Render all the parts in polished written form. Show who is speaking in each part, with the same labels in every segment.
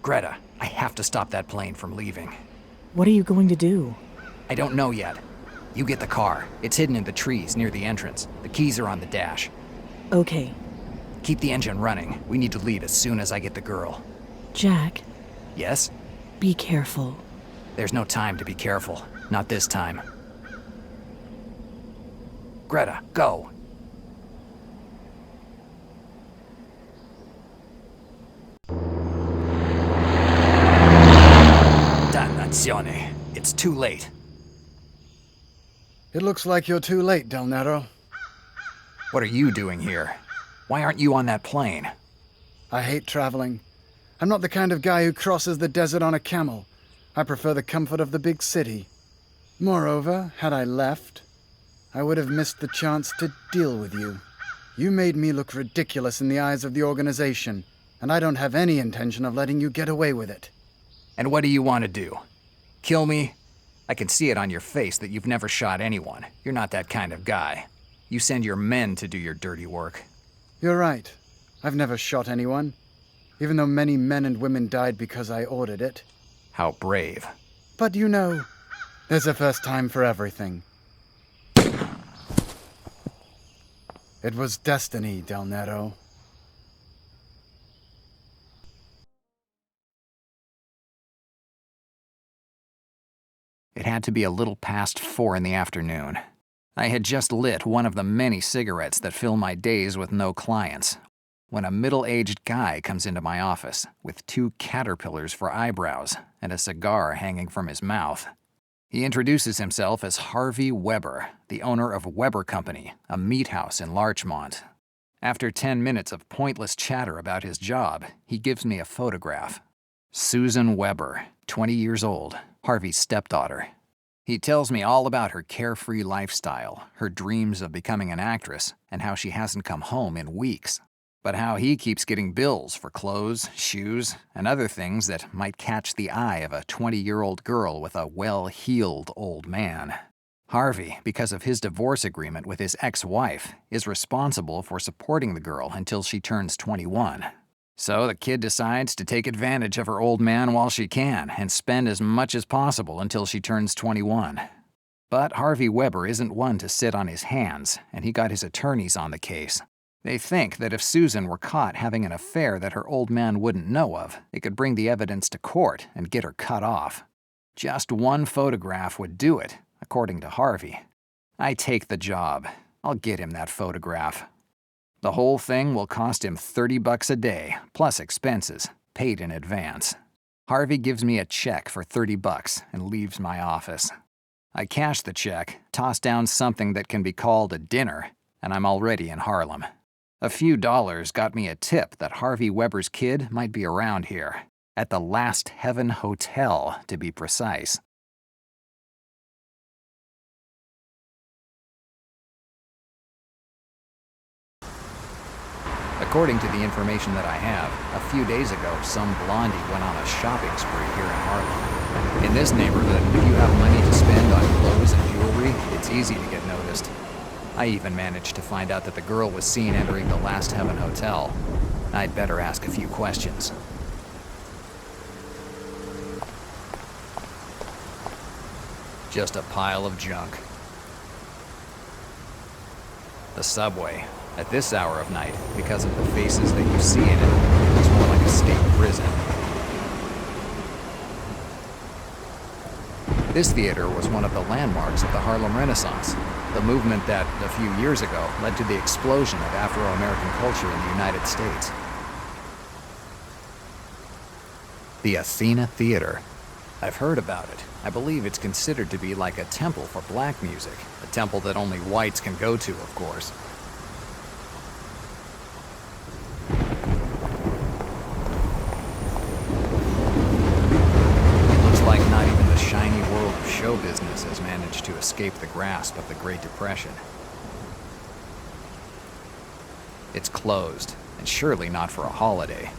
Speaker 1: Greta, I have to stop that plane from leaving.
Speaker 2: What are you going to do?
Speaker 1: I don't know yet. You get the car. It's hidden in the trees near the entrance. The keys are on the dash.
Speaker 2: Okay.
Speaker 1: Keep the engine running. We need to leave as soon as I get the girl.
Speaker 2: Jack,
Speaker 1: Yes?
Speaker 2: be careful.
Speaker 1: There's no time to be careful. Not this time. Greta, go! Dannazione. It's too late.
Speaker 3: It looks like you're too late, Del Nero.
Speaker 1: What are you doing here? Why aren't you on that plane?
Speaker 3: I hate traveling. I'm not the kind of guy who crosses the desert on a camel. I prefer the comfort of the big city. Moreover, had I left, I would have missed the chance to deal with you. You made me look ridiculous in the eyes of the organization, and I don't have any intention of letting you get away with it.
Speaker 1: And what do you want to do? Kill me? I can see it on your face that you've never shot anyone. You're not that kind of guy. You send your men to do your dirty work.
Speaker 3: You're right. I've never shot anyone, even though many men and women died because I ordered it.
Speaker 1: How brave.
Speaker 3: But you know, there's a first time for everything. It was destiny, Del Nero.
Speaker 1: It had to be a little past 4 in the afternoon. I had just lit one of the many cigarettes that fill my days with no clients, when a middle-aged guy comes into my office with 2 caterpillars for eyebrows and a cigar hanging from his mouth. He introduces himself as Harvey Weber, the owner of Weber Company, a meat house in Larchmont. After 10 minutes of pointless chatter about his job, he gives me a photograph. Susan Weber, 20 years old, Harvey's stepdaughter. He tells me all about her carefree lifestyle, her dreams of becoming an actress, and how she hasn't come home in weeks. But how he keeps getting bills for clothes, shoes, and other things that might catch the eye of a 20-year-old girl with a well-heeled old man. Harvey, because of his divorce agreement with his ex-wife, is responsible for supporting the girl until she turns 21. So the kid decides to take advantage of her old man while she can and spend as much as possible until she turns 21. But Harvey Weber isn't one to sit on his hands, and he got his attorneys on the case. They think that if Susan were caught having an affair that her old man wouldn't know of, it could bring the evidence to court and get her cut off. Just one photograph would do it, according to Harvey. I take the job. I'll get him that photograph. The whole thing will cost him $30 a day, plus expenses, paid in advance. Harvey gives me a check for $30 and leaves my office. I cash the check, toss down something that can be called a dinner, and I'm already in Harlem. A few dollars got me a tip that Harvey Weber's kid might be around here, at the Last Heaven Hotel, to be precise. According to the information that I have, a few days ago, some blondie went on a shopping spree here in Harlem. In this neighborhood, if you have money to spend on clothes and jewelry, it's easy to get noticed. I even managed to find out that the girl was seen entering the Last Heaven Hotel. I'd better ask a few questions. Just a pile of junk. The subway. At this hour of night, because of the faces that you see in it, it's more like a state prison. This theater was one of the landmarks of the Harlem Renaissance, the movement that, a few years ago, led to the explosion of Afro-American culture in the United States. The Athena Theater. I've heard about it. I believe it's considered to be like a temple for black music, a temple that only whites can go to, of course. Shiny world of show business has managed to escape the grasp of the Great Depression. It's closed, and surely not for a holiday.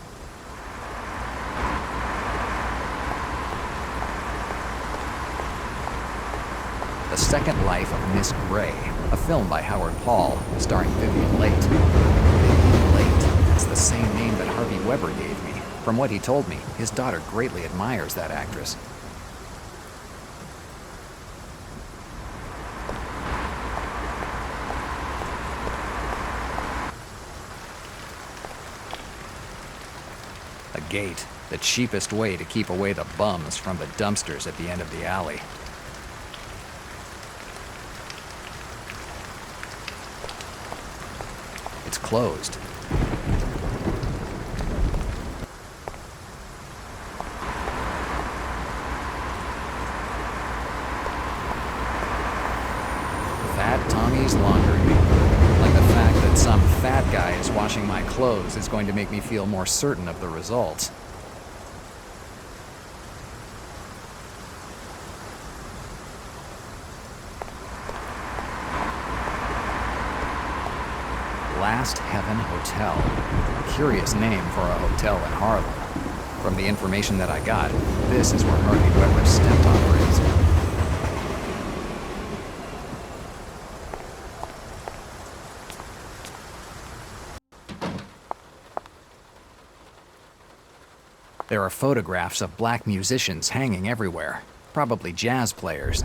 Speaker 1: The Second Life of Miss Gray, a film by Howard Paul, starring Vivian Leigh. Vivian Leigh, that's the same name that Harvey Weber gave me. From what he told me, his daughter greatly admires that actress. A gate, the cheapest way to keep away the bums from the dumpsters at the end of the alley. It's closed. Fat Tommy's laundry. Like the fact that some fat guy is washing my clothes is going to make me feel more certain of the results. Last Heaven Hotel. Curious name for a hotel in Harlem. From the information that I got, this is where Harvey Weber stepped on Prez. There are photographs of black musicians hanging everywhere, probably jazz players.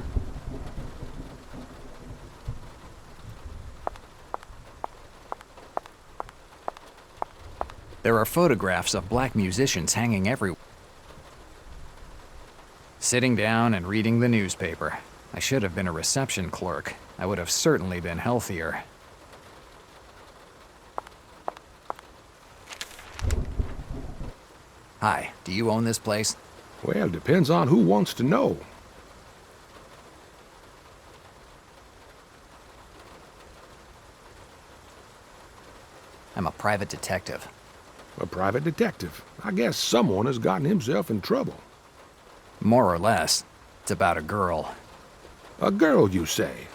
Speaker 1: There are photographs of black musicians hanging everywhere. Sitting down and reading the newspaper. I should have been a reception clerk. I would have certainly been healthier. Hi, do you own this place?
Speaker 4: Well, depends on who wants to know.
Speaker 1: I'm a private detective.
Speaker 4: A private detective. I guess someone has gotten himself in trouble.
Speaker 1: More or less. It's about a girl.
Speaker 4: A girl, you say?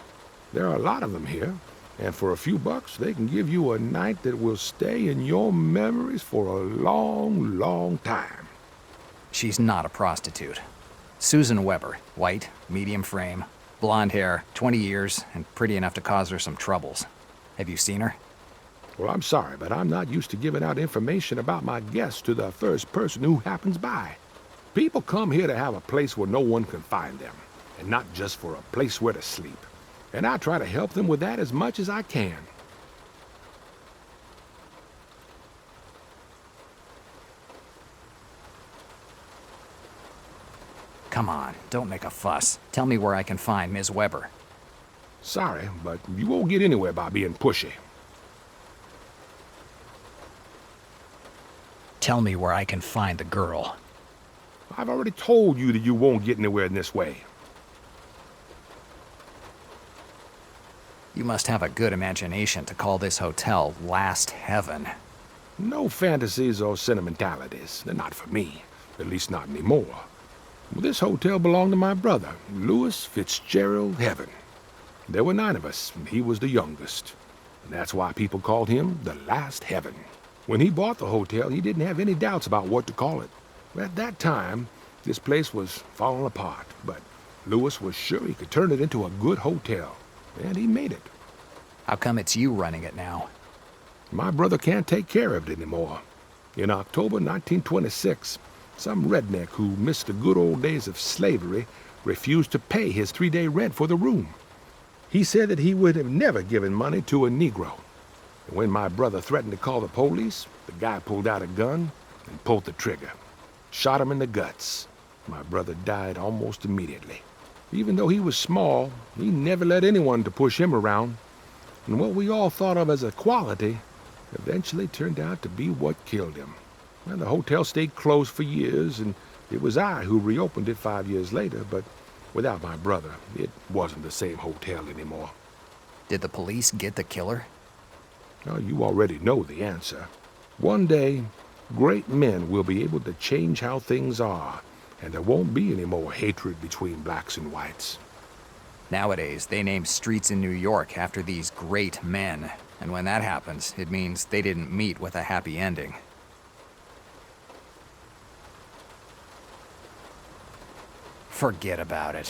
Speaker 4: There are a lot of them here, and for a few bucks, they can give you a night that will stay in your memories for a long, long time.
Speaker 1: She's not a prostitute. Susan Weber, white, medium frame, blonde hair, 20 years, and pretty enough to cause her some troubles. Have you seen her?
Speaker 4: Well, I'm sorry, but I'm not used to giving out information about my guests to the first person who happens by. People come here to have a place where no one can find them, and not just for a place where to sleep. And I try to help them with that as much as I can.
Speaker 1: Come on, don't make a fuss. Tell me where I can find Ms. Weber.
Speaker 4: Sorry, but you won't get anywhere by being pushy.
Speaker 1: Tell me where I can find the girl.
Speaker 4: I've already told you that you won't get anywhere in this way.
Speaker 1: You must have a good imagination to call this hotel Last Heaven.
Speaker 4: No fantasies or sentimentalities. They're not for me. At least not anymore. This hotel belonged to my brother, Louis Fitzgerald Heaven. There were 9 of us, and he was the youngest. And that's why people called him the Last Heaven. When he bought the hotel, he didn't have any doubts about what to call it. At that time, this place was falling apart, but Louis was sure he could turn it into a good hotel, and he made it.
Speaker 1: How come it's you running it now?
Speaker 4: My brother can't take care of it anymore. In October 1926, some redneck who missed the good old days of slavery refused to pay his 3-day rent for the room. He said that he would have never given money to a Negro. And when my brother threatened to call the police, the guy pulled out a gun and pulled the trigger. Shot him in the guts. My brother died almost immediately. Even though he was small, he never let anyone to push him around. And what we all thought of as a quality eventually turned out to be what killed him. And the hotel stayed closed for years, and it was I who reopened it 5 years later, but without my brother, it wasn't the same hotel anymore.
Speaker 1: Did the police get the killer?
Speaker 4: Well, you already know the answer. One day, great men will be able to change how things are, and there won't be any more hatred between blacks and whites.
Speaker 1: Nowadays, they name streets in New York after these great men, and when that happens, it means they didn't meet with a happy ending. Forget about it.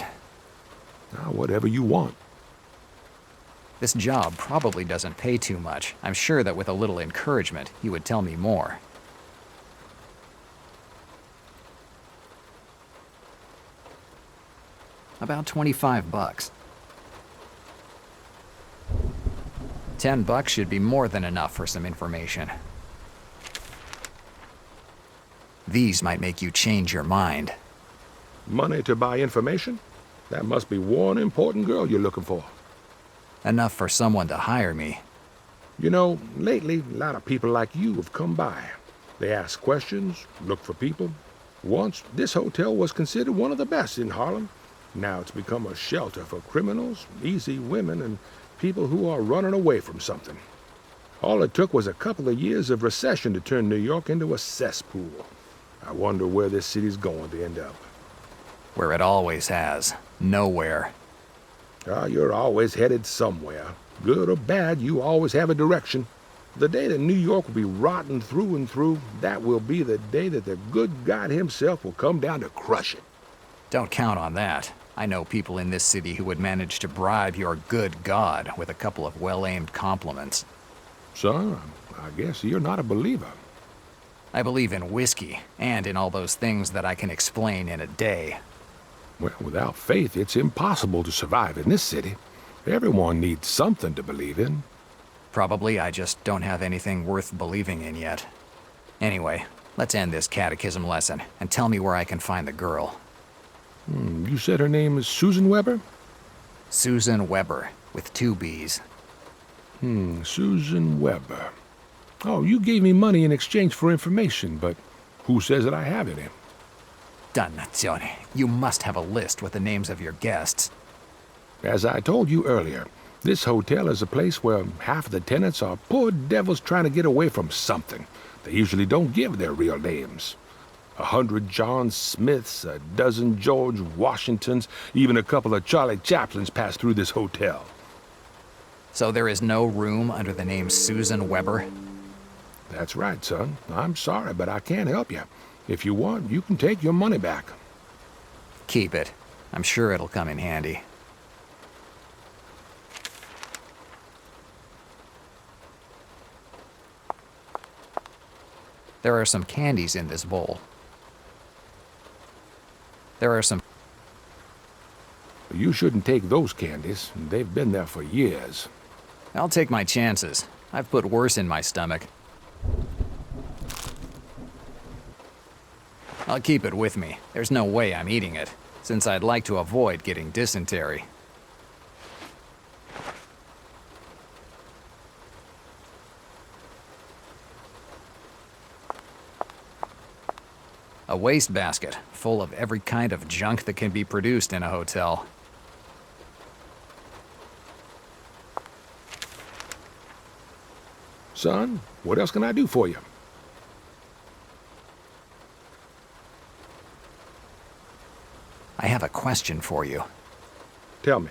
Speaker 4: Whatever you want.
Speaker 1: This job probably doesn't pay too much. I'm sure that with a little encouragement, he would tell me more. About $25. $10 should be more than enough for some information. These might make you change your mind.
Speaker 4: Money to buy information? That must be one important girl you're looking for.
Speaker 1: Enough for someone to hire me.
Speaker 4: You know, lately, a lot of people like you have come by. They ask questions, look for people. Once, this hotel was considered one of the best in Harlem. Now it's become a shelter for criminals, easy women, and people who are running away from something. All it took was a couple of years of recession to turn New York into a cesspool. I wonder where this city's going to end up.
Speaker 1: Where it always has. Nowhere.
Speaker 4: You're always headed somewhere. Good or bad, you always have a direction. The day that New York will be rotten through and through, that will be the day that the good God himself will come down to crush it.
Speaker 1: Don't count on that. I know people in this city who would manage to bribe your good God with a couple of well-aimed compliments.
Speaker 4: Son, I guess you're not a believer.
Speaker 1: I believe in whiskey, and in all those things that I can explain in a day.
Speaker 4: Well, without faith, it's impossible to survive in this city. Everyone needs something to believe in.
Speaker 1: Probably I just don't have anything worth believing in yet. Anyway, let's end this catechism lesson, and tell me where I can find the girl.
Speaker 4: You said her name is Susan Weber?
Speaker 1: Susan Weber, with 2 B's.
Speaker 4: Susan Weber. Oh, you gave me money in exchange for information, but who says that I have any?
Speaker 1: Dannazione, you must have a list with the names of your guests.
Speaker 4: As I told you earlier, this hotel is a place where half the tenants are poor devils trying to get away from something. They usually don't give their real names. 100 John Smiths, a dozen George Washingtons, even a couple of Charlie Chaplins pass through this hotel.
Speaker 1: So there is no room under the name Susan Weber?
Speaker 4: That's right, son. I'm sorry, but I can't help you. If you want, you can take your money back.
Speaker 1: Keep it. I'm sure it'll come in handy. There are some candies in this bowl. There are some...
Speaker 4: You shouldn't take those candies. They've been there for years.
Speaker 1: I'll take my chances. I've put worse in my stomach. I'll keep it with me. There's no way I'm eating it, since I'd like to avoid getting dysentery. A wastebasket full of every kind of junk that can be produced in a hotel.
Speaker 4: Son, what else can I do for you?
Speaker 1: I have a question for you.
Speaker 4: Tell me.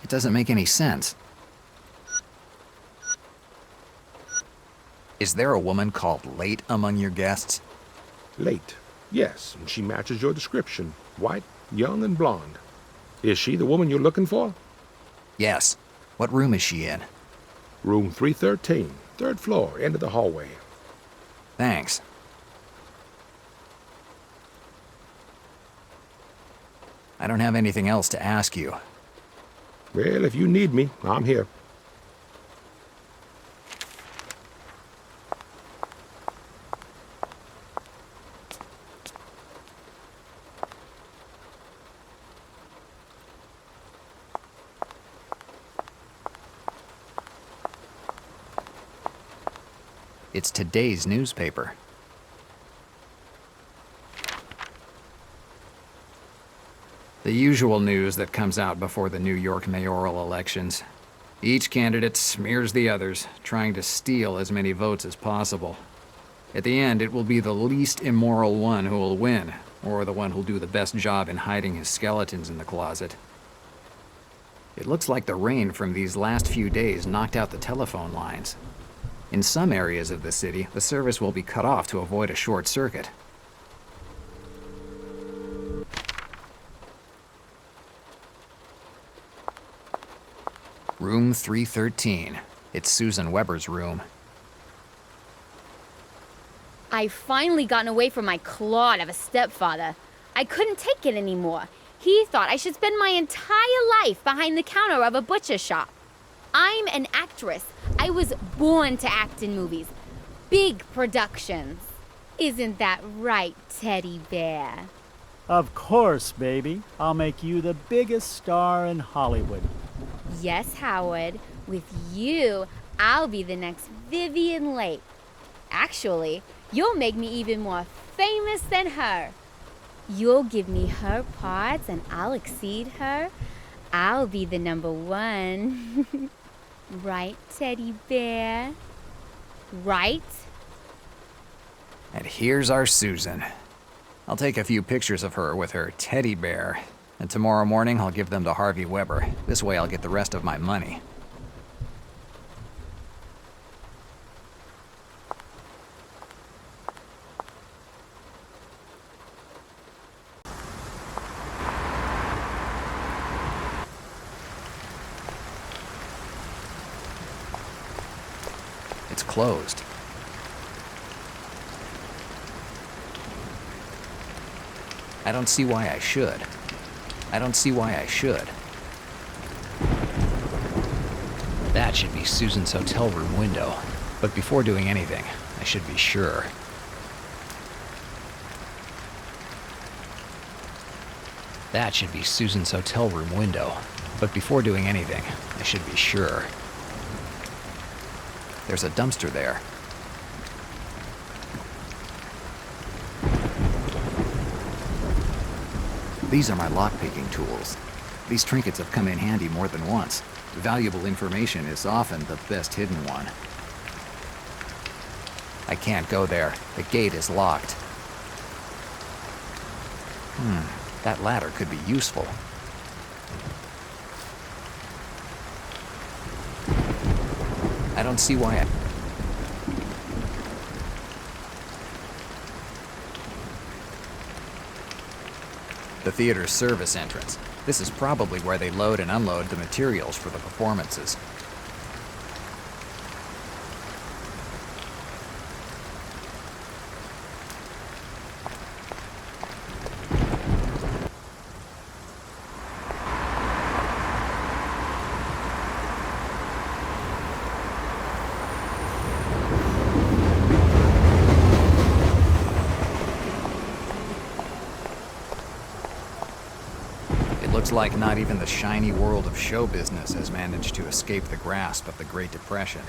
Speaker 1: It doesn't make any sense. Is there a woman called Late among your guests?
Speaker 4: Late. Yes, and she matches your description. White, young, and blonde. Is she the woman you're looking for?
Speaker 1: Yes. What room is she in?
Speaker 4: Room 313, 3rd floor, end of the hallway.
Speaker 1: Thanks. I don't have anything else to ask you.
Speaker 4: Well, if you need me, I'm here.
Speaker 1: It's today's newspaper. The usual news that comes out before the New York mayoral elections. Each candidate smears the others, trying to steal as many votes as possible. At the end, it will be the least immoral one who will win, or the one who'll do the best job in hiding his skeletons in the closet. It looks like the rain from these last few days knocked out the telephone lines. In some areas of the city, the service will be cut off to avoid a short circuit. Room 313. It's Susan Weber's room.
Speaker 5: I've finally gotten away from my clod of a stepfather. I couldn't take it anymore. He thought I should spend my entire life behind the counter of a butcher shop. I'm an actress. I was born to act in movies. Big productions. Isn't that right, Teddy Bear?
Speaker 6: Of course, baby. I'll make you the biggest star in Hollywood.
Speaker 5: Yes, Howard. With you, I'll be the next Vivian Lake. Actually, you'll make me even more famous than her. You'll give me her parts and I'll exceed her. I'll be the number one. Right, Teddy Bear? Right?
Speaker 1: And here's our Susan. I'll take a few pictures of her with her teddy bear, and tomorrow morning I'll give them to Harvey Weber. This way I'll get the rest of my money. It's closed. I don't see why I should. I don't see why I should. That should be Susan's hotel room window. But before doing anything, I should be sure. That should be Susan's hotel room window. But before doing anything, I should be sure. There's a dumpster there. These are my lockpicking tools. These trinkets have come in handy more than once. Valuable information is often the best hidden one. I can't go there. The gate is locked. That ladder could be useful. I don't see why I... The theater's service entrance. This is probably where they load and unload the materials for the performances. Looks like not even the shiny world of show business has managed to escape the grasp of the Great Depression.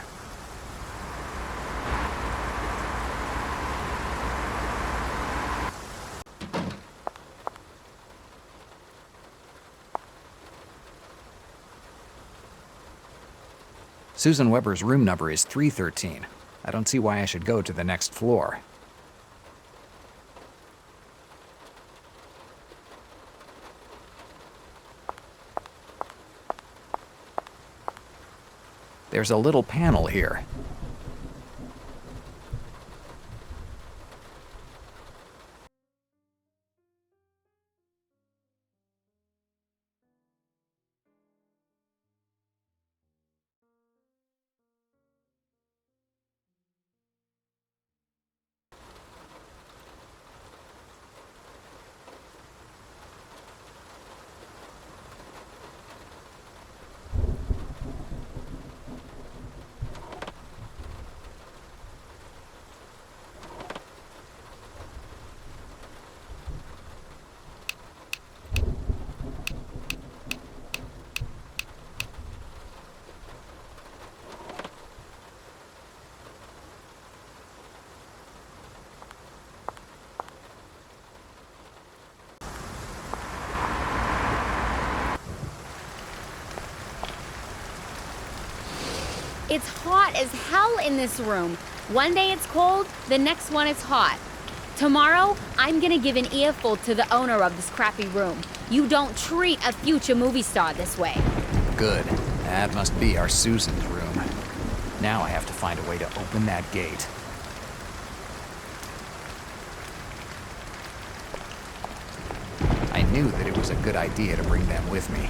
Speaker 1: Susan Weber's room number is 313. I don't see why I should go to the next floor. There's a little panel here.
Speaker 5: It's hot as hell in this room. One day it's cold, the next one it's hot. Tomorrow, I'm gonna give an earful to the owner of this crappy room. You don't treat a future movie star this way.
Speaker 1: Good. That must be our Susan's room. Now I have to find a way to open that gate. I knew that it was a good idea to bring them with me.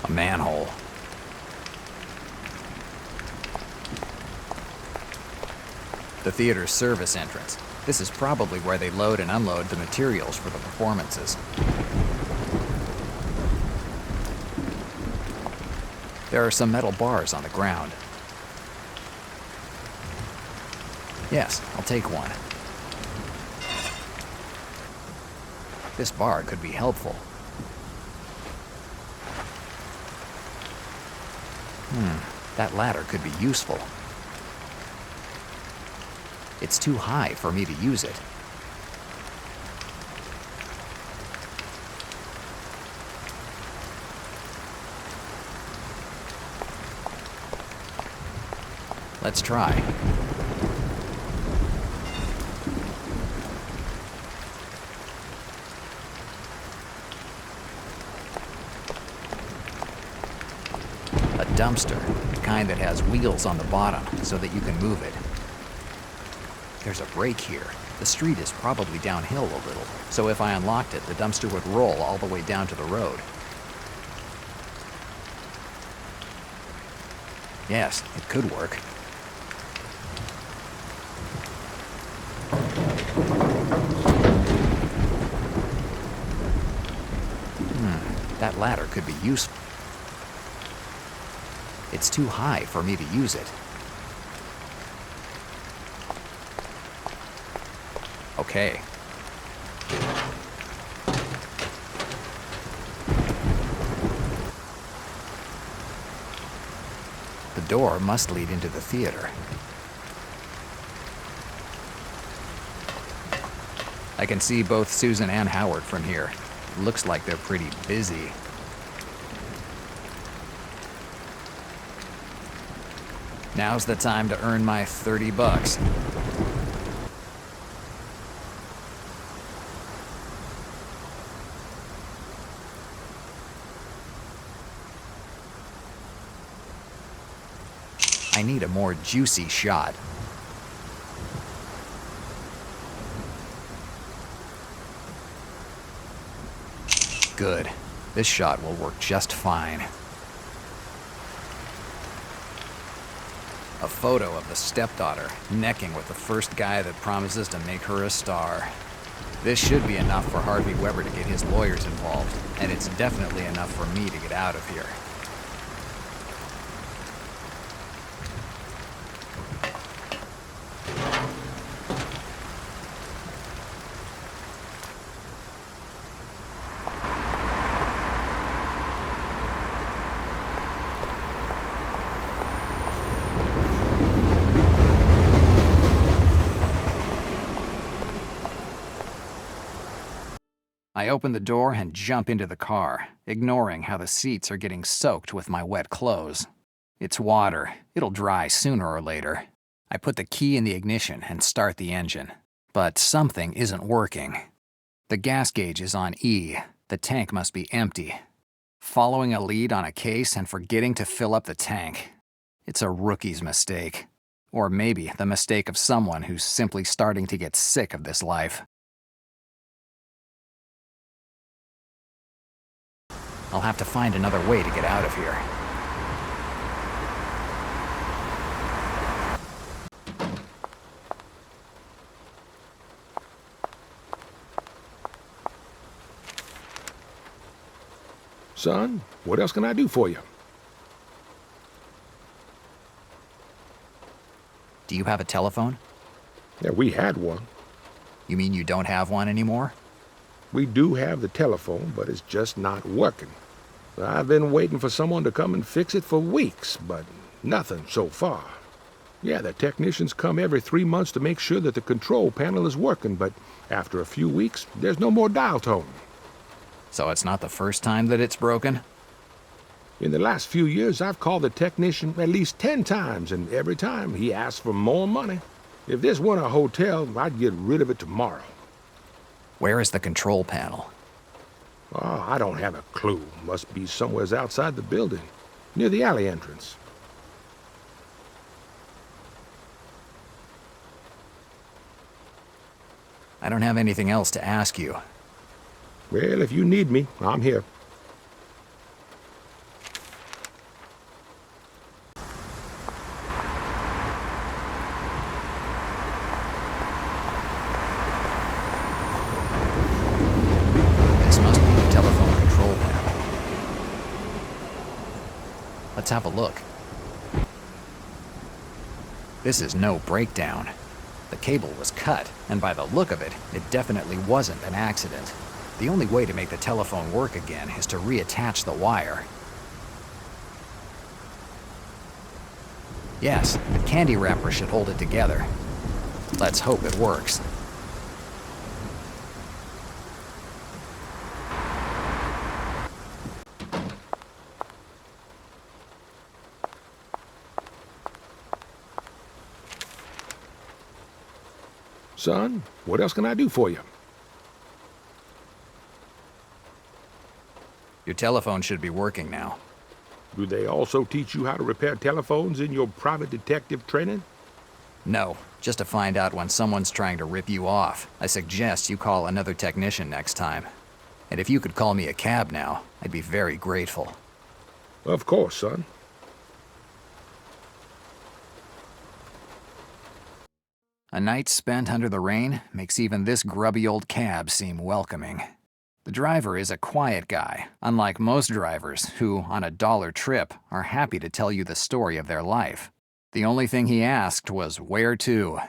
Speaker 1: A manhole. The theater's service entrance. This is probably where they load and unload the materials for the performances. There are some metal bars on the ground. Yes, I'll take one. This bar could be helpful. That ladder could be useful. It's too high for me to use it. Let's try. A dumpster, the kind that has wheels on the bottom so that you can move it. There's a break here. The street is probably downhill a little, so if I unlocked it, the dumpster would roll all the way down to the road. Yes, it could work. That ladder could be useful. It's too high for me to use it. Okay. The door must lead into the theater. I can see both Susan and Howard from here. It looks like they're pretty busy. Now's the time to earn my $30. I need a more juicy shot. Good. This shot will work just fine. A photo of the stepdaughter necking with the first guy that promises to make her a star. This should be enough for Harvey Weber to get his lawyers involved, and it's definitely enough for me to get out of here. I open the door and jump into the car, ignoring how the seats are getting soaked with my wet clothes. It's water. It'll dry sooner or later. I put the key in the ignition and start the engine. But something isn't working. The gas gauge is on E. The tank must be empty. Following a lead on a case and forgetting to fill up the tank. It's a rookie's mistake. Or maybe the mistake of someone who's simply starting to get sick of this life. I'll have to find another way to get out of here.
Speaker 4: Son, what else can I do for you?
Speaker 1: Do you have a telephone?
Speaker 4: Yeah, we had one.
Speaker 1: You mean you don't have one anymore?
Speaker 4: We do have the telephone, but it's just not working. I've been waiting for someone to come and fix it for weeks, but nothing so far. Yeah, the technicians come every 3 months to make sure that the control panel is working, but after a few weeks, there's no more dial tone.
Speaker 1: So it's not the first time that it's broken?
Speaker 4: In the last few years, I've called the technician at least 10 times, and every time he asks for more money. If this weren't a hotel, I'd get rid of it tomorrow.
Speaker 1: Where is the control panel?
Speaker 4: Oh, I don't have a clue. Must be somewhere outside the building, near the alley entrance.
Speaker 1: I don't have anything else to ask you.
Speaker 4: Well, if you need me, I'm here.
Speaker 1: This must be the telephone control panel. Let's have a look. This is no breakdown. The cable was cut, and by the look of it, it definitely wasn't an accident. The only way to make the telephone work again is to reattach the wire. Yes, the candy wrapper should hold it together. Let's hope it works.
Speaker 4: Son, what else can I do for you?
Speaker 1: Your telephone should be working now.
Speaker 4: Do they also teach you how to repair telephones in your private detective training?
Speaker 1: No, just to find out when someone's trying to rip you off. I suggest you call another technician next time. And if you could call me a cab now, I'd be very grateful.
Speaker 4: Of course, son.
Speaker 1: A night spent under the rain makes even this grubby old cab seem welcoming. The driver is a quiet guy, unlike most drivers who, on a dollar trip, are happy to tell you the story of their life. The only thing he asked was, "Where to?"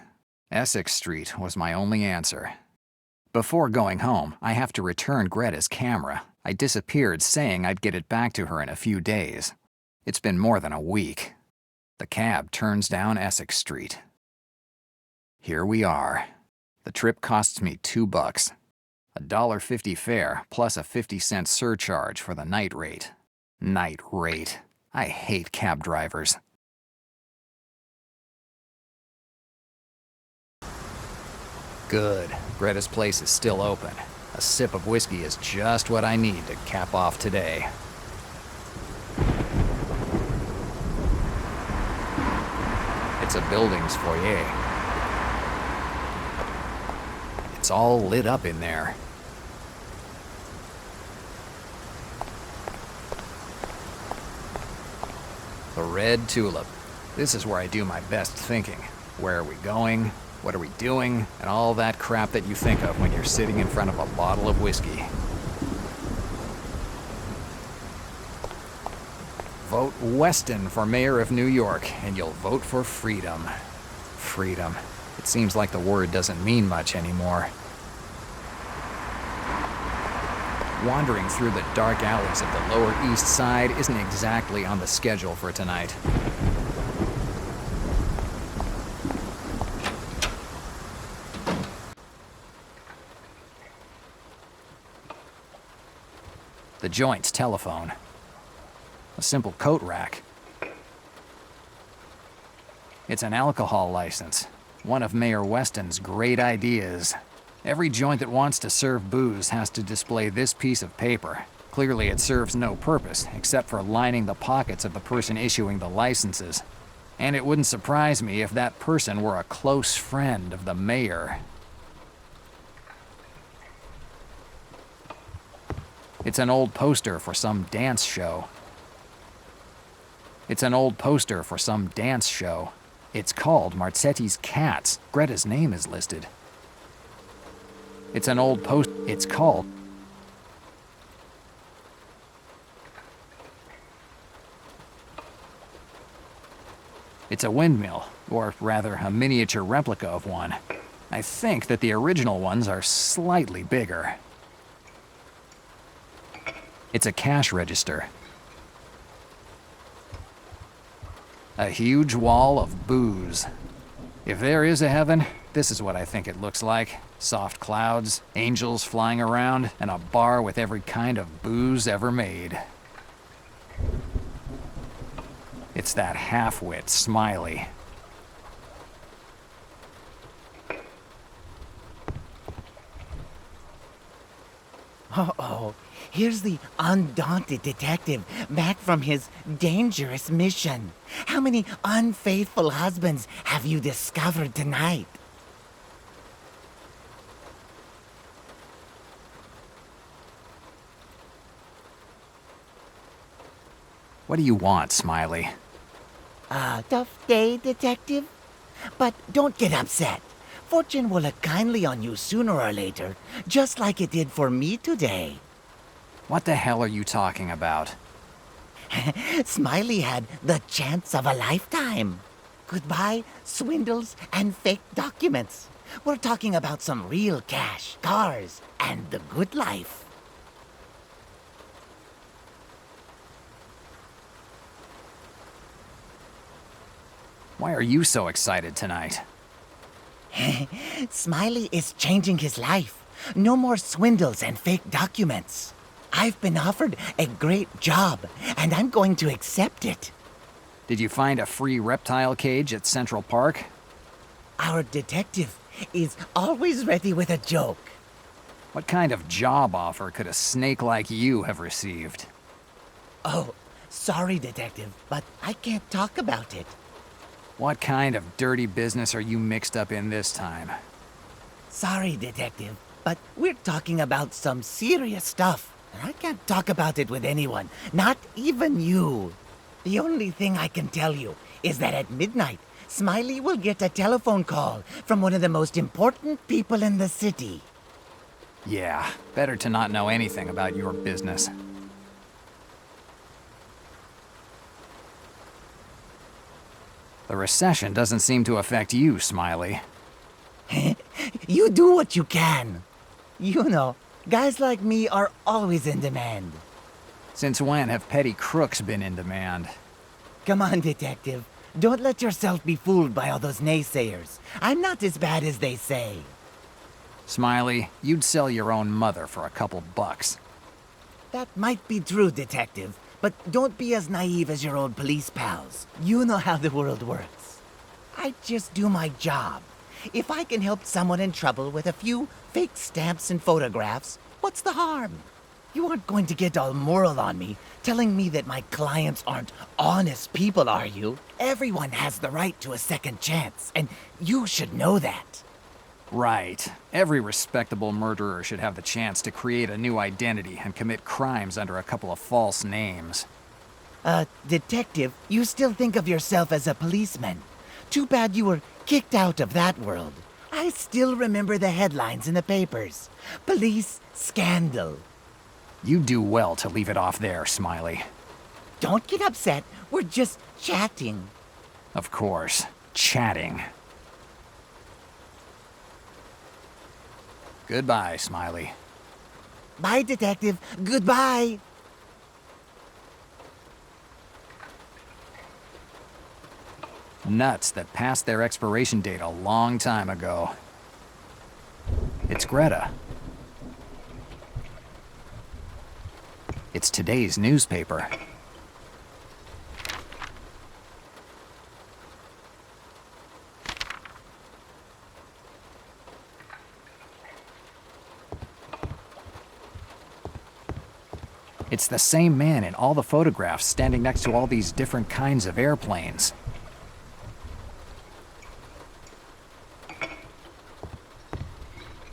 Speaker 1: Essex Street was my only answer. Before going home, I have to return Greta's camera. I disappeared saying I'd get it back to her in a few days. It's been more than a week. The cab turns down Essex Street. Here we are. The trip costs me $2. $1.50 fare plus a 50-cent surcharge for the night rate. Night rate. I hate cab drivers. Good. Greta's place is still open. A sip of whiskey is just what I need to cap off today. It's a building's foyer. It's all lit up in there. The Red Tulip. This is where I do my best thinking. Where are we going? What are we doing? And all that crap that you think of when you're sitting in front of a bottle of whiskey. Vote Weston for mayor of New York, and you'll vote for freedom. Freedom. It seems like the word doesn't mean much anymore. Wandering through the dark alleys of the Lower East Side isn't exactly on the schedule for tonight. The joint's telephone. A simple coat rack. It's an alcohol license. One of Mayor Weston's great ideas. Every joint that wants to serve booze has to display this piece of paper. Clearly it serves no purpose, except for lining the pockets of the person issuing the licenses. And it wouldn't surprise me if that person were a close friend of the mayor. It's an old poster for some dance show. It's an old poster for some dance show. It's called Marzetti's Cats. Greta's name is listed. It's an old post. It's called. It's a windmill, or rather, a miniature replica of one. I think that the original ones are slightly bigger. It's a cash register. A huge wall of booze. If there is a heaven, this is what I think it looks like. Soft clouds, angels flying around, and a bar with every kind of booze ever made. It's that half-wit Smiley.
Speaker 7: Uh-oh. Here's the undaunted detective back from his dangerous mission. How many unfaithful husbands have you discovered tonight?
Speaker 1: What do you want, Smiley?
Speaker 7: Tough day, detective? But don't get upset. Fortune will look kindly on you sooner or later, just like it did for me today.
Speaker 1: What the hell are you talking about?
Speaker 7: Smiley had the chance of a lifetime. Goodbye, swindles and fake documents. We're talking about some real cash, cars, and the good life.
Speaker 1: Why are you so excited tonight?
Speaker 7: Smiley is changing his life. No more swindles and fake documents. I've been offered a great job, and I'm going to accept it.
Speaker 1: Did you find a free reptile cage at Central Park?
Speaker 7: Our detective is always ready with a joke.
Speaker 1: What kind of job offer could a snake like you have received?
Speaker 7: Oh, sorry, detective, but I can't talk about it.
Speaker 1: What kind of dirty business are you mixed up in this time?
Speaker 7: Sorry, detective, but we're talking about some serious stuff. And I can't talk about it with anyone, not even you. The only thing I can tell you is that at midnight, Smiley will get a telephone call from one of the most important people in the city.
Speaker 1: Yeah, better to not know anything about your business. The recession doesn't seem to affect you, Smiley.
Speaker 7: You do what you can. You know, guys like me are always in demand.
Speaker 1: Since when have petty crooks been in demand?
Speaker 7: Come on, detective. Don't let yourself be fooled by all those naysayers. I'm not as bad as they say.
Speaker 1: Smiley, you'd sell your own mother for a couple bucks.
Speaker 7: That might be true, detective, but don't be as naive as your old police pals. You know how the world works. I just do my job. If I can help someone in trouble with a few fake stamps and photographs, what's the harm? You aren't going to get all moral on me, telling me that my clients aren't honest people, are you? Everyone has the right to a second chance, and you should know that.
Speaker 1: Right. Every respectable murderer should have the chance to create a new identity and commit crimes under a couple of false names.
Speaker 7: Detective, you still think of yourself as a policeman. Too bad you were kicked out of that world. I still remember the headlines in the papers. Police scandal.
Speaker 1: You do well to leave it off there, Smiley.
Speaker 7: Don't get upset. We're just chatting.
Speaker 1: Of course. Chatting. Goodbye, Smiley.
Speaker 7: Bye, detective. Goodbye.
Speaker 1: Nuts that passed their expiration date a long time ago. It's Greta. It's today's newspaper. It's the same man in all the photographs standing next to all these different kinds of airplanes.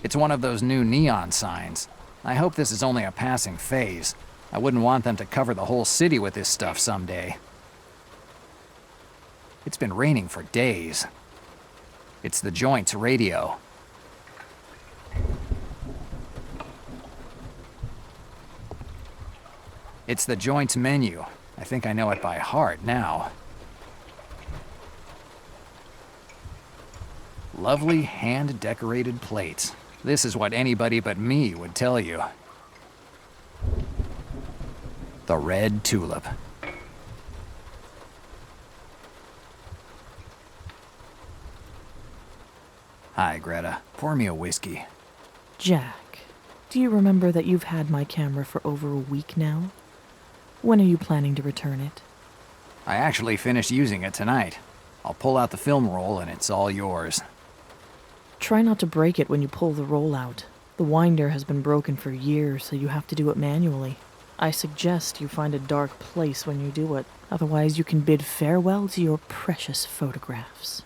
Speaker 1: It's one of those new neon signs. I hope this is only a passing phase. I wouldn't want them to cover the whole city with this stuff someday. It's been raining for days. It's the joint's radio. It's the joint's menu. I think I know it by heart now. Lovely hand-decorated plates. This is what anybody but me would tell you. The red tulip. Hi, Greta. Pour me a whiskey.
Speaker 2: Jack, do you remember that you've had my camera for over a week now? When are you planning to return it?
Speaker 1: I actually finished using it tonight. I'll pull out the film roll and it's all yours.
Speaker 2: Try not to break it when you pull the roll out. The winder has been broken for years, so you have to do it manually. I suggest you find a dark place when you do it. Otherwise, you can bid farewell to your precious photographs.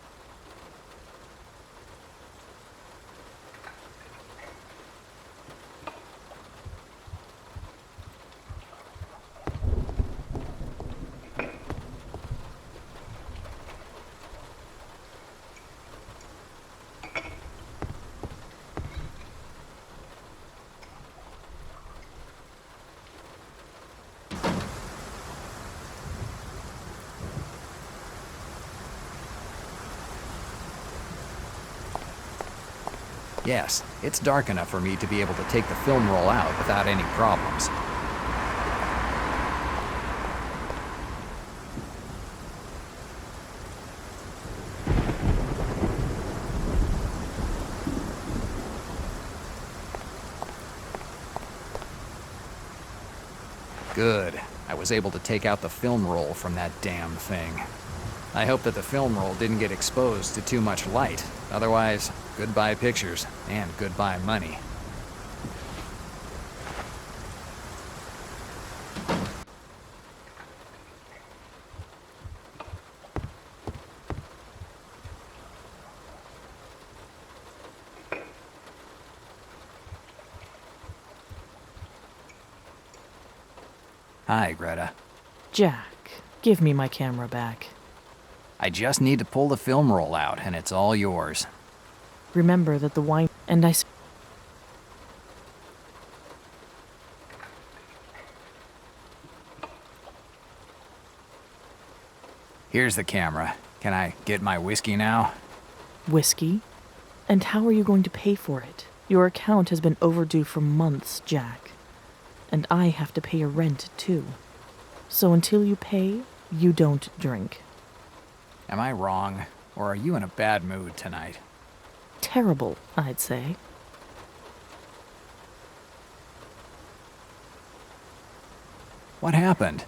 Speaker 1: Yes, it's dark enough for me to be able to take the film roll out without any problems. Good. I was able to take out the film roll from that damn thing. I hope that the film roll didn't get exposed to too much light. Otherwise, goodbye pictures and goodbye money. Hi, Greta.
Speaker 2: Jack, give me my camera back.
Speaker 1: I just need to pull the film roll out, and it's all yours.
Speaker 2: Remember that the wine... And
Speaker 1: Here's the camera. Can I get my whiskey now?
Speaker 2: Whiskey? And how are you going to pay for it? Your account has been overdue for months, Jack. And I have to pay your rent, too. So until you pay, you don't drink.
Speaker 1: Am I wrong, or are you in a bad mood tonight?
Speaker 2: Terrible, I'd say.
Speaker 1: What happened?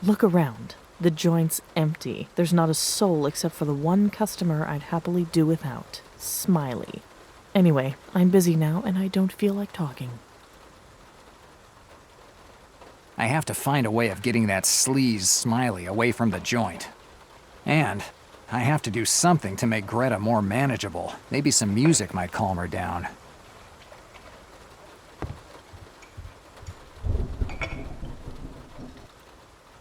Speaker 2: Look around. The joint's empty. There's not a soul except for the one customer I'd happily do without. Smiley. Anyway, I'm busy now and I don't feel like talking.
Speaker 1: I have to find a way of getting that sleaze Smiley away from the joint. And I have to do something to make Greta more manageable. Maybe some music might calm her down.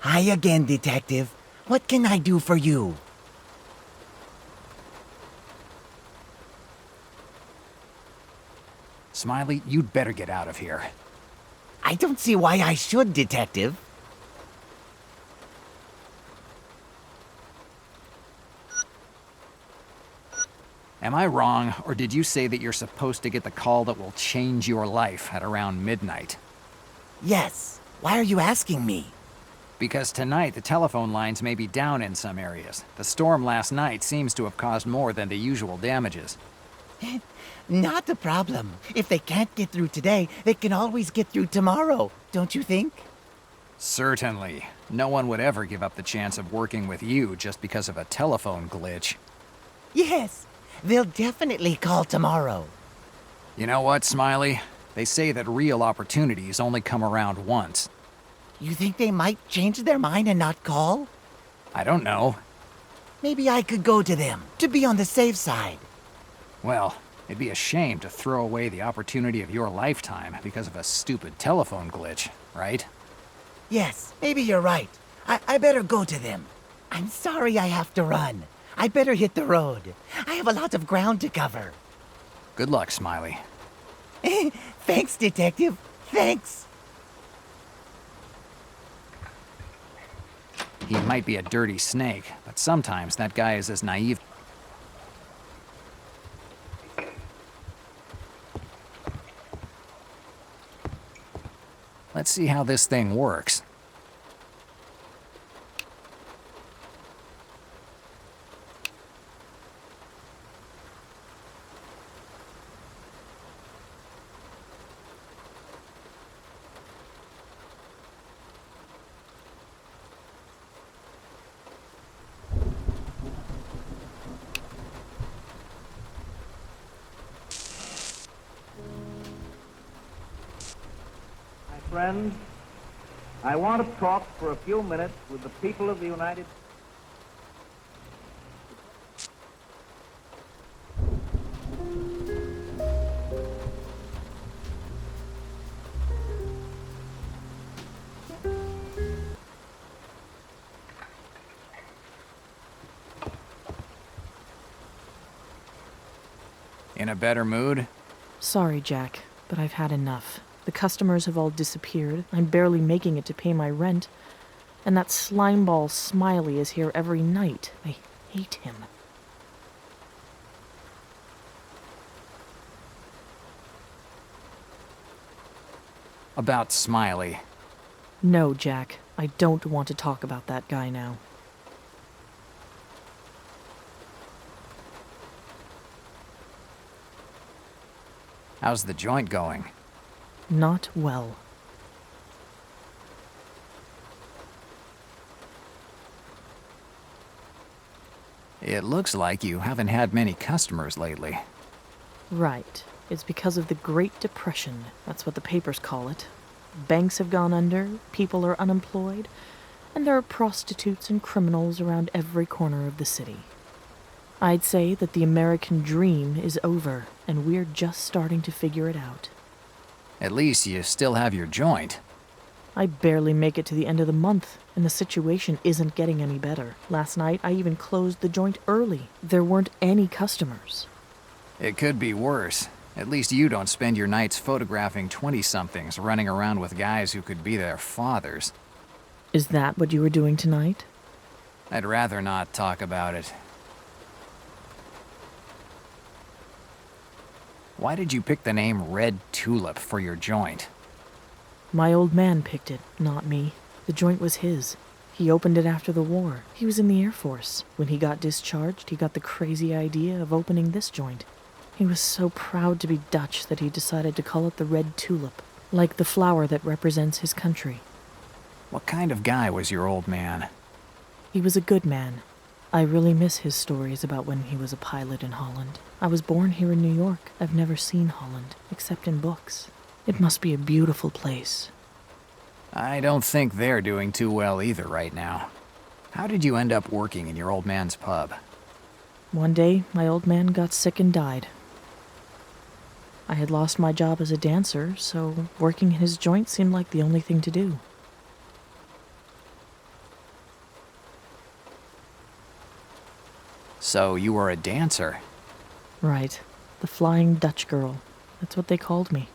Speaker 7: Hi again, Detective. What can I do for you?
Speaker 1: Smiley, you'd better get out of here.
Speaker 7: I don't see why I should, Detective.
Speaker 1: Am I wrong, or did you say that you're supposed to get the call that will change your life at around midnight?
Speaker 7: Yes. Why are you asking me?
Speaker 1: Because tonight the telephone lines may be down in some areas. The storm last night seems to have caused more than the usual damages.
Speaker 7: Not a problem. If they can't get through today, they can always get through tomorrow, don't you think?
Speaker 1: Certainly. No one would ever give up the chance of working with you just because of a telephone glitch.
Speaker 7: Yes. They'll definitely call tomorrow.
Speaker 1: You know what, Smiley? They say that real opportunities only come around once.
Speaker 7: You think they might change their mind and not call?
Speaker 1: I don't know.
Speaker 7: Maybe I could go to them, to be on the safe side.
Speaker 1: Well, It'd be a shame to throw away the opportunity of your lifetime because of a stupid telephone glitch, right?
Speaker 7: Yes, maybe you're right. I better go to them. I'm sorry I have to run. I better hit the road. I have a lot of ground to cover.
Speaker 1: Good luck, Smiley.
Speaker 7: Thanks, Detective. Thanks.
Speaker 1: He might be a dirty snake, but sometimes that guy is as naive. Let's see how this thing works.
Speaker 8: Friends, I want to talk for a few minutes with the people of the United States.
Speaker 1: In a better mood?
Speaker 2: Sorry, Jack, but I've had enough. The customers have all disappeared. I'm barely making it to pay my rent. And that slimeball Smiley is here every night. I hate him.
Speaker 1: About Smiley.
Speaker 2: No, Jack. I don't want to talk about that guy now.
Speaker 1: How's the joint going?
Speaker 2: Not well.
Speaker 1: It looks like you haven't had many customers lately.
Speaker 2: Right. It's because of the Great Depression. That's what the papers call it. Banks have gone under, people are unemployed, and there are prostitutes and criminals around every corner of the city. I'd say that the American dream is over, and we're just starting to figure it out.
Speaker 1: At least you still have your joint.
Speaker 2: I barely make it to the end of the month, and the situation isn't getting any better. Last night, I even closed the joint early. There weren't any customers.
Speaker 1: It could be worse. At least you don't spend your nights photographing 20-somethings running around with guys who could be their fathers.
Speaker 2: Is that what you were doing tonight?
Speaker 1: I'd rather not talk about it. Why did you pick the name Red Tulip for your joint?
Speaker 2: My old man picked it, not me. The joint was his. He opened it after the war. He was in the Air Force. When he got discharged, he got the crazy idea of opening this joint. He was so proud to be Dutch that he decided to call it the Red Tulip, like the flower that represents his country.
Speaker 1: What kind of guy was your old man?
Speaker 2: He was a good man. I really miss his stories about when he was a pilot in Holland. I was born here in New York. I've never seen Holland, except in books. It must be a beautiful place.
Speaker 1: I don't think they're doing too well either right now. How did you end up working in your old man's pub?
Speaker 2: One day, my old man got sick and died. I had lost my job as a dancer, so working in his joint seemed like the only thing to do.
Speaker 1: So you were a dancer?
Speaker 2: Right. The Flying Dutch Girl. That's what they called me.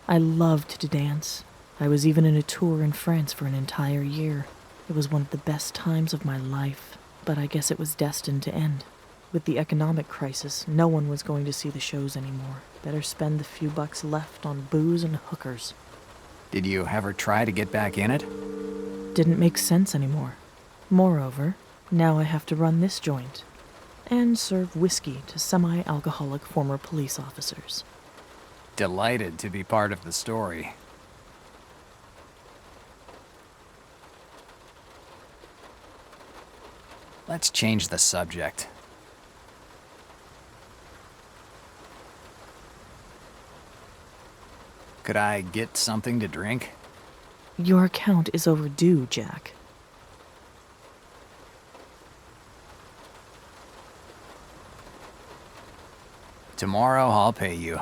Speaker 2: I loved to dance. I was even in a tour in France for an entire year. It was one of the best times of my life, but I guess it was destined to end. With the economic crisis, no one was going to see the shows anymore. Better spend the few bucks left on booze and hookers.
Speaker 1: Did you ever try to get back in it?
Speaker 2: Didn't make sense anymore. Moreover, now I have to run this joint and serve whiskey to semi-alcoholic former police officers.
Speaker 1: Delighted to be part of the story. Let's change the subject. Could I get something to drink?
Speaker 2: Your account is overdue, Jack.
Speaker 1: Tomorrow I'll pay you.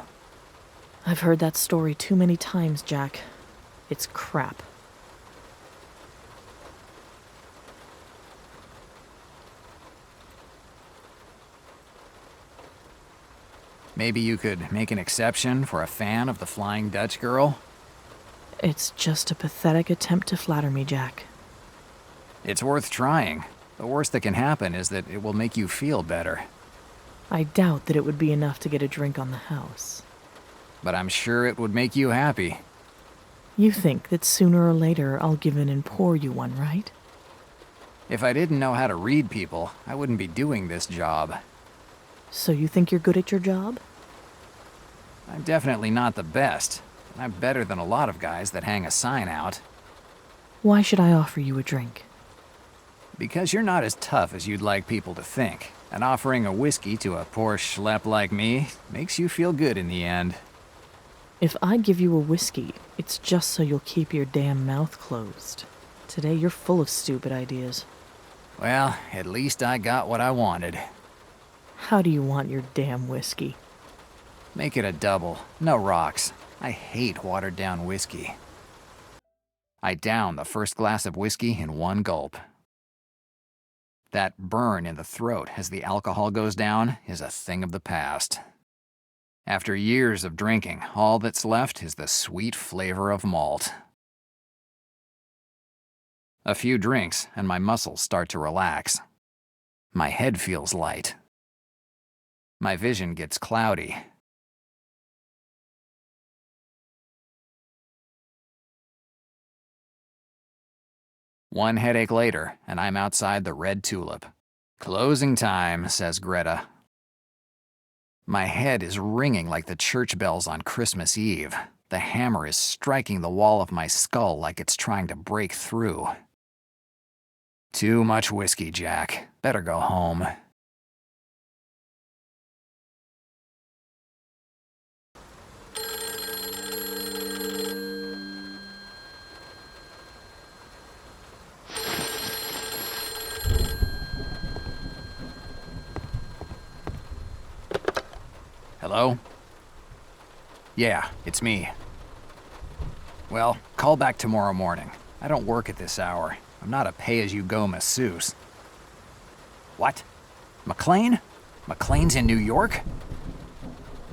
Speaker 2: I've heard that story too many times, Jack. It's crap.
Speaker 1: Maybe you could make an exception for a fan of the Flying Dutch Girl?
Speaker 2: It's just a pathetic attempt to flatter me, Jack.
Speaker 1: It's worth trying. The worst that can happen is that it will make you feel better.
Speaker 2: I doubt that it would be enough to get a drink on the house.
Speaker 1: But I'm sure it would make you happy.
Speaker 2: You think that sooner or later I'll give in and pour you one, right?
Speaker 1: If I didn't know how to read people, I wouldn't be doing this job.
Speaker 2: So you think you're good at your job?
Speaker 1: I'm definitely not the best. But I'm better than a lot of guys that hang a sign out.
Speaker 2: Why should I offer you a drink?
Speaker 1: Because you're not as tough as you'd like people to think. And offering a whiskey to a poor schlep like me makes you feel good in the end.
Speaker 2: If I give you a whiskey, it's just so you'll keep your damn mouth closed. Today you're full of stupid ideas.
Speaker 1: Well, at least I got what I wanted.
Speaker 2: How do you want your damn whiskey?
Speaker 1: Make it a double. No rocks. I hate watered-down whiskey. I down the first glass of whiskey in one gulp. That burn in the throat as the alcohol goes down is a thing of the past. After years of drinking, all that's left is the sweet flavor of malt. A few drinks, and my muscles start to relax. My head feels light. My vision gets cloudy. One headache later, and I'm outside the Red Tulip. Closing time, says Greta. My head is ringing like the church bells on Christmas Eve. The hammer is striking the wall of my skull like it's trying to break through. Too much whiskey, Jack. Better go home. Hello? Yeah, it's me. Well, call back tomorrow morning. I don't work at this hour. I'm not a pay-as-you-go masseuse. What? McLean? McLean's in New York?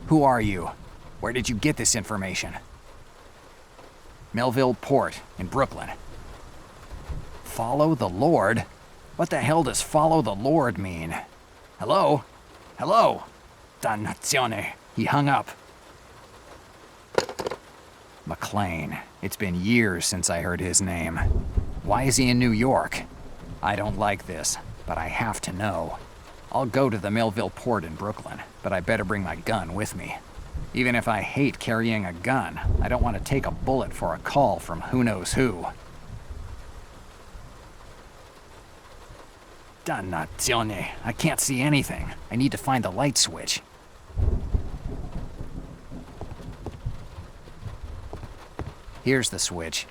Speaker 1: Who are you? Where did you get this information? Melville Port in Brooklyn. Follow the Lord? What the hell does follow the Lord mean? Hello? Hello? Dannazione. He hung up. McLean. It's been years since I heard his name. Why is he in New York? I don't like this, but I have to know. I'll go to the Melville Port in Brooklyn, but I better bring my gun with me. Even if I hate carrying a gun, I don't want to take a bullet for a call from who knows who. Dannazione. I can't see anything. I need to find the light switch. Here's the switch.